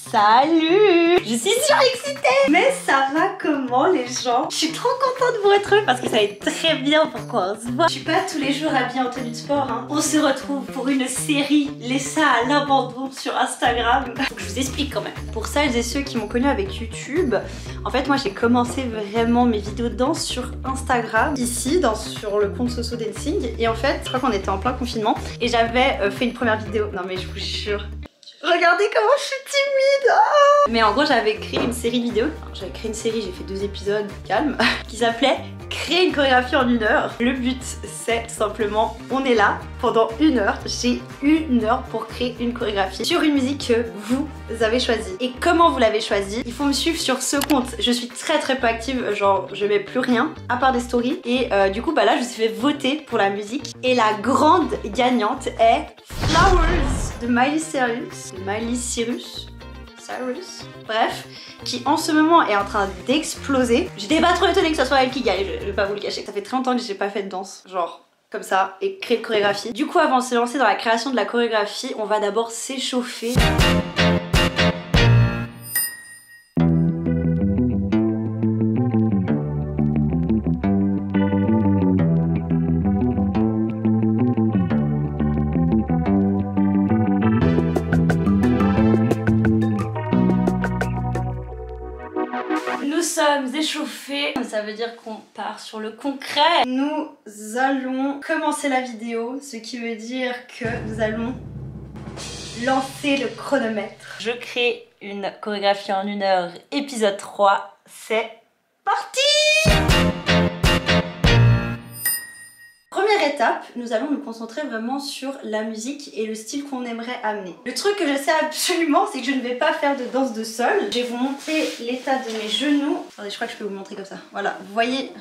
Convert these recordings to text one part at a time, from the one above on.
Salut! Je suis surexcitée! Mais ça va comment les gens? Je suis trop contente de vous retrouver parce que ça va être très bien pour qu'on se voit. Je suis pas tous les jours habillée en tenue de sport hein. On se retrouve pour une série laissée à l'abandon sur Instagram. Faut que je vous explique quand même. Pour celles et ceux qui m'ont connue avec YouTube, en fait moi j'ai commencé vraiment mes vidéos de danse sur Instagram, ici sur le compte Soso Dancing. Et en fait je crois qu'on était en plein confinement et j'avais fait une première vidéo. Non mais je vous jure. Regardez comment je suis timide oh. Mais en gros j'avais créé une série de vidéos. J'avais créé une série, j'ai fait 2 épisodes, calme, qui s'appelait Créer une chorégraphie en 1 heure. Le but c'est tout simplement, on est là pendant 1 heure. J'ai 1 heure pour créer une chorégraphie sur une musique que vous avez choisie. Et comment vous l'avez choisie? Il faut me suivre sur ce compte. Je suis très peu active, genre je mets plus rien à part des stories. Et du coup bah là je me suis fait voter pour la musique. Et la grande gagnante est Flowers de Miley Cyrus. Bref, qui en ce moment est en train d'exploser. J'étais pas trop étonnée que ce soit elle qui gagne, je vais pas vous le cacher. Ça fait très longtemps que j'ai pas fait de danse, genre comme ça, et créer de chorégraphie. Du coup, avant de se lancer dans la création de la chorégraphie, on va d'abord s'échauffer. Nous sommes échauffés, ça veut dire qu'on part sur le concret. Nous allons commencer la vidéo, ce qui veut dire que nous allons lancer le chronomètre. Je crée une chorégraphie en 1 heure, épisode 3, c'est parti! Première étape, nous allons nous concentrer vraiment sur la musique et le style qu'on aimerait amener. Le truc que je sais absolument, c'est que je ne vais pas faire de danse de sol. Je vais vous montrer l'état de mes genoux. Attendez, je crois que je peux vous montrer comme ça. Voilà, vous voyez,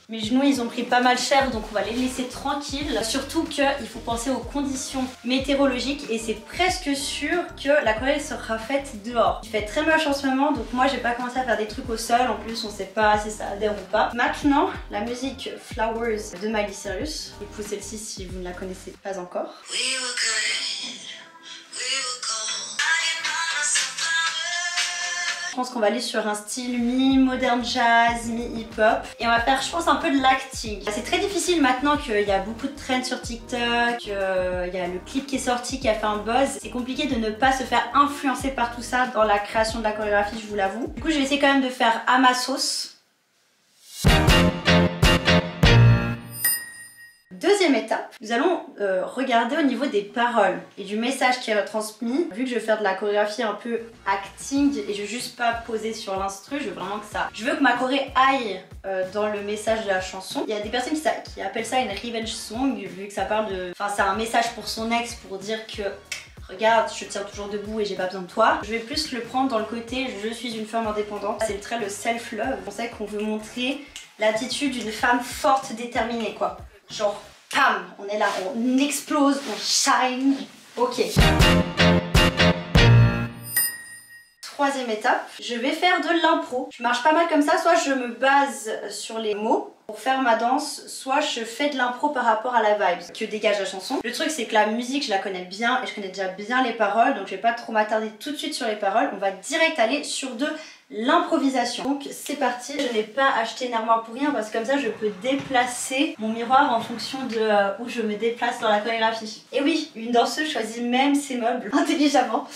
mes genoux ils ont pris pas mal cher, donc on va les laisser tranquilles. Surtout qu'il faut penser aux conditions météorologiques et c'est presque sûr que la choré sera faite dehors. Il fait très moche en ce moment, donc moi j'ai pas commencé à faire des trucs au sol. En plus on sait pas si ça adhère ou pas. Maintenant, la musique Flowers de Miley Cyrus. Du coup celle-ci si vous ne la connaissez pas encore. Je pense qu'on va aller sur un style mi-modern jazz, mi-hip-hop. Et on va faire, je pense, un peu de l'acting. C'est très difficile maintenant qu'il y a beaucoup de trends sur TikTok, qu'il y a le clip qui est sorti, qui a fait un buzz. C'est compliqué de ne pas se faire influencer par tout ça dans la création de la chorégraphie, je vous l'avoue. Du coup, je vais essayer quand même de faire à ma sauce. Deuxième étape, nous allons regarder au niveau des paroles et du message qui est retransmis. Vu que je vais faire de la chorégraphie un peu acting et je veux juste pas poser sur l'instru, je veux vraiment que ça... Je veux que ma choré aille dans le message de la chanson. Il y a des personnes qui appellent ça une revenge song, vu que ça parle de... Enfin, c'est un message pour son ex pour dire que... Regarde, je tiens toujours debout et j'ai pas besoin de toi. Je vais plus le prendre dans le côté je suis une femme indépendante. C'est le trait, le self-love. On sait qu'on veut montrer l'attitude d'une femme forte, déterminée quoi. Genre, pam, on est là, on explose, on shine. Ok. Troisième étape, je vais faire de l'impro. Je marche pas mal comme ça, soit je me base sur les mots pour faire ma danse, soit je fais de l'impro par rapport à la vibe que dégage la chanson. Le truc c'est que la musique je la connais bien et je connais déjà bien les paroles, donc je vais pas trop m'attarder tout de suite sur les paroles. On va direct aller sur de l'improvisation. Donc c'est parti, je n'ai pas acheté une armoire pour rien parce que comme ça je peux déplacer mon miroir en fonction de où je me déplace dans la chorégraphie. Et oui, une danseuse choisit même ses meubles intelligemment.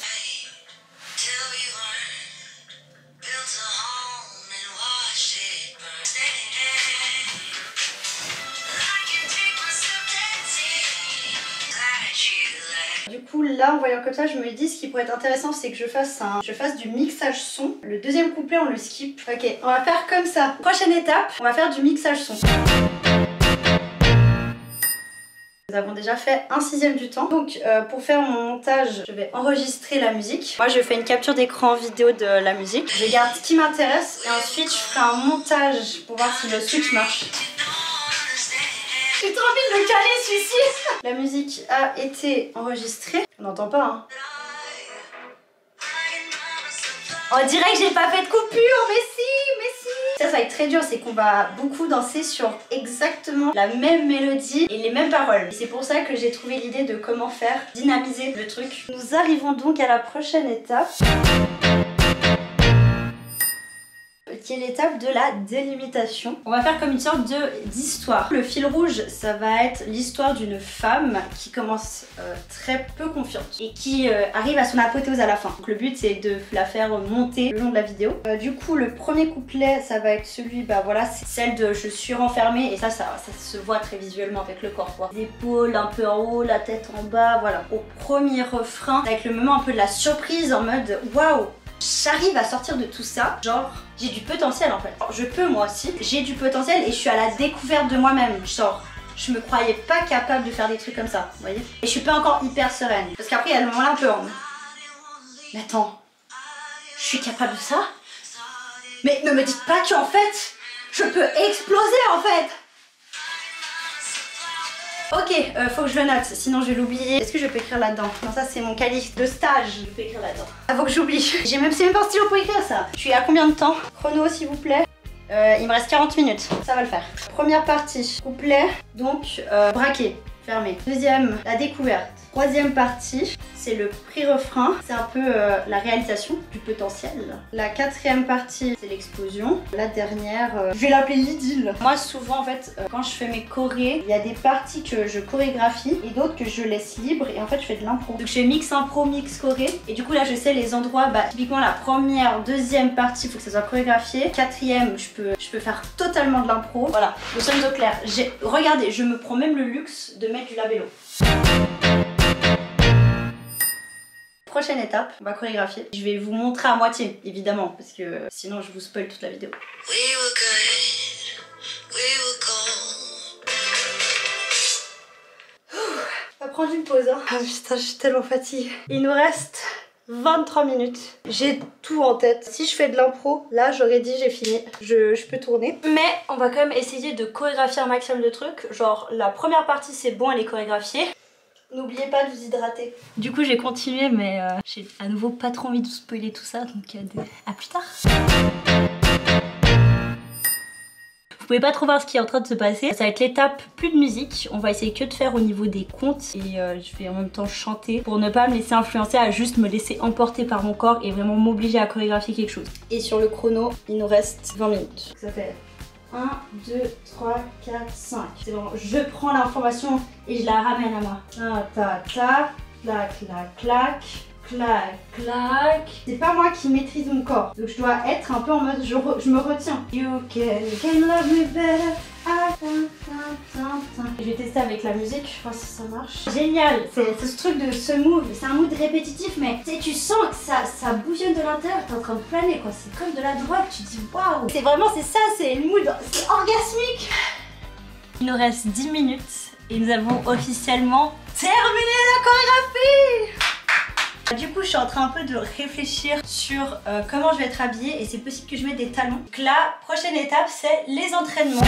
Du coup là en voyant comme ça je me dis ce qui pourrait être intéressant c'est que je fasse du mixage son. Le deuxième couplet on le skip. Ok, on va faire comme ça. Prochaine étape, on va faire du mixage son. Nous avons déjà fait 1/6 du temps. Donc pour faire mon montage, je vais enregistrer la musique. Moi je fais une capture d'écran vidéo de la musique. Je garde ce qui m'intéresse et ensuite je ferai un montage pour voir si le switch marche. J'ai trop envie de le caler celui-ci. La musique a été enregistrée. On n'entend pas hein. On dirait que j'ai pas fait de coupure, mais si. Ça va être très dur, c'est qu'on va beaucoup danser sur exactement la même mélodie et les mêmes paroles. Et c'est pour ça que j'ai trouvé l'idée de comment faire dynamiser le truc. Nous arrivons donc à la prochaine étape, qui est l'étape de la délimitation. On va faire comme une sorte d'histoire. Le fil rouge, ça va être l'histoire d'une femme qui commence très peu confiante et qui arrive à son apothéose à la fin. Donc le but, c'est de la faire monter le long de la vidéo. Du coup, le premier couplet, ça va être celui, bah voilà, c'est celle de je suis renfermée, et ça se voit très visuellement avec le corps, quoi. Les épaules un peu en haut, la tête en bas, voilà. Au premier refrain, avec le moment un peu de la surprise en mode waouh, j'arrive à sortir de tout ça, genre j'ai du potentiel en fait. Je peux moi aussi, j'ai du potentiel et je suis à la découverte de moi-même. Genre, je me croyais pas capable de faire des trucs comme ça, vous voyez. Et je suis pas encore hyper sereine. Parce qu'après il y a le moment là un peu en... Mais attends, je suis capable de ça? Mais ne me dites pas qu'en fait, je peux exploser en fait. Ok, faut que je le note, sinon je vais l'oublier. Est-ce que je peux écrire là-dedans? Non, ça c'est mon calice de stage. Je peux écrire là-dedans. Ah, faut que j'oublie. C'est même pas un stylo pour écrire ça. Je suis à combien de temps? Chrono s'il vous plaît. Il me reste 40 minutes, ça va le faire. Première partie, couplet, donc braqué, fermé. Deuxième, la découverte. Troisième partie, c'est le pré-refrain, c'est un peu la réalisation du potentiel. La quatrième partie, c'est l'explosion. La dernière, je vais l'appeler l'idylle. Moi souvent en fait, quand je fais mes chorés, il y a des parties que je chorégraphie et d'autres que je laisse libre, et en fait je fais de l'impro. Donc je fais mix impro, mix choré, et du coup là je sais les endroits, bah typiquement la première, deuxième partie, il faut que ça soit chorégraphié. Quatrième, je peux faire totalement de l'impro. Voilà, nous sommes au clair. Regardez, je me prends même le luxe de mettre du labello. Prochaine étape, on va chorégraphier. Je vais vous montrer à moitié, évidemment, parce que sinon je vous spoil toute la vidéo. On va prendre une pause, hein. Ah putain, je suis tellement fatiguée. Il nous reste 23 minutes. J'ai tout en tête. Si je fais de l'impro, là j'aurais dit j'ai fini. Je peux tourner. Mais on va quand même essayer de chorégraphier un maximum de trucs. Genre la première partie c'est bon, elle est chorégraphiée. N'oubliez pas de vous hydrater. Du coup j'ai continué, mais j'ai à nouveau pas trop envie de vous spoiler tout ça, donc à plus tard. Vous pouvez pas trop voir ce qui est en train de se passer. Ça va être l'étape plus de musique. On va essayer que de faire au niveau des comptes, et je vais en même temps chanter pour ne pas me laisser influencer, à juste me laisser emporter par mon corps et vraiment m'obliger à chorégraphier quelque chose. Et sur le chrono, il nous reste 20 minutes. Ça fait 1, 2, 3, 4, 5. C'est bon, je prends l'information et je la ramène à moi. Ta ta, clac, clac, clac, clac, clac. C'est pas moi qui maîtrise mon corps. Donc je dois être un peu en mode je me retiens. You can love me better. Je vais tester avec la musique, je pense que ça marche. Génial, c'est ce truc de ce move, c'est un mood répétitif, mais tu sens que ça bouillonne de l'intérieur, t'es en train de planer quoi, c'est comme de la drogue, tu te dis waouh. C'est vraiment, c'est ça, c'est le mood, c'est orgasmique. Il nous reste 10 minutes et nous avons officiellement terminé la chorégraphie. Du coup je suis en train un peu de réfléchir sur comment je vais être habillée, et c'est possible que je mette des talons. Donc la prochaine étape c'est les entraînements.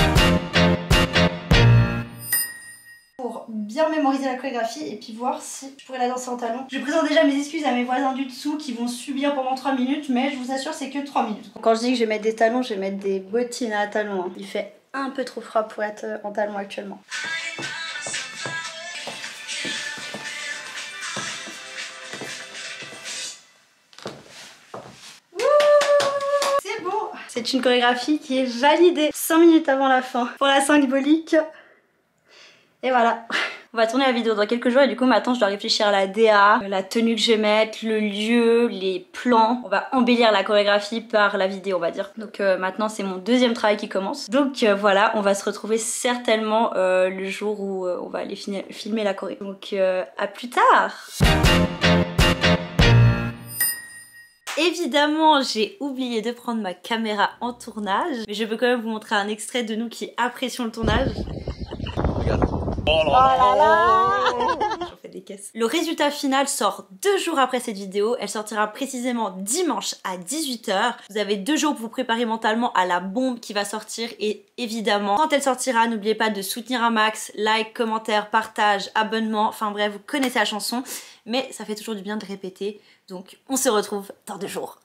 Pour bien mémoriser la chorégraphie et puis voir si je pourrais la danser en talons. Je présente déjà mes excuses à mes voisins du dessous qui vont subir pendant 3 minutes, mais je vous assure c'est que 3 minutes. Quand je dis que je vais mettre des talons, je vais mettre des bottines à talons, hein. Il fait un peu trop froid pour être en talons actuellement. C'est une chorégraphie qui est validée 5 minutes avant la fin pour la symbolique. Et voilà. On va tourner la vidéo dans quelques jours, et du coup maintenant je dois réfléchir à la DA, la tenue que je vais mettre, le lieu, les plans. On va embellir la chorégraphie par la vidéo, on va dire. Donc maintenant c'est mon deuxième travail qui commence. Donc voilà, on va se retrouver certainement le jour où on va aller filmer la choré. Donc à plus tard. Évidemment, j'ai oublié de prendre ma caméra en tournage, mais je peux quand même vous montrer un extrait de nous qui apprécions le tournage. Regarde. Oh là là. J'en fais des caisses. Le résultat final sort 2 jours après cette vidéo. Elle sortira précisément dimanche à 18 h. Vous avez 2 jours pour vous préparer mentalement à la bombe qui va sortir, et évidemment, quand elle sortira, n'oubliez pas de soutenir un max, like, commentaire, partage, abonnement, enfin bref, vous connaissez la chanson, mais ça fait toujours du bien de répéter. Donc on se retrouve dans 2 jours.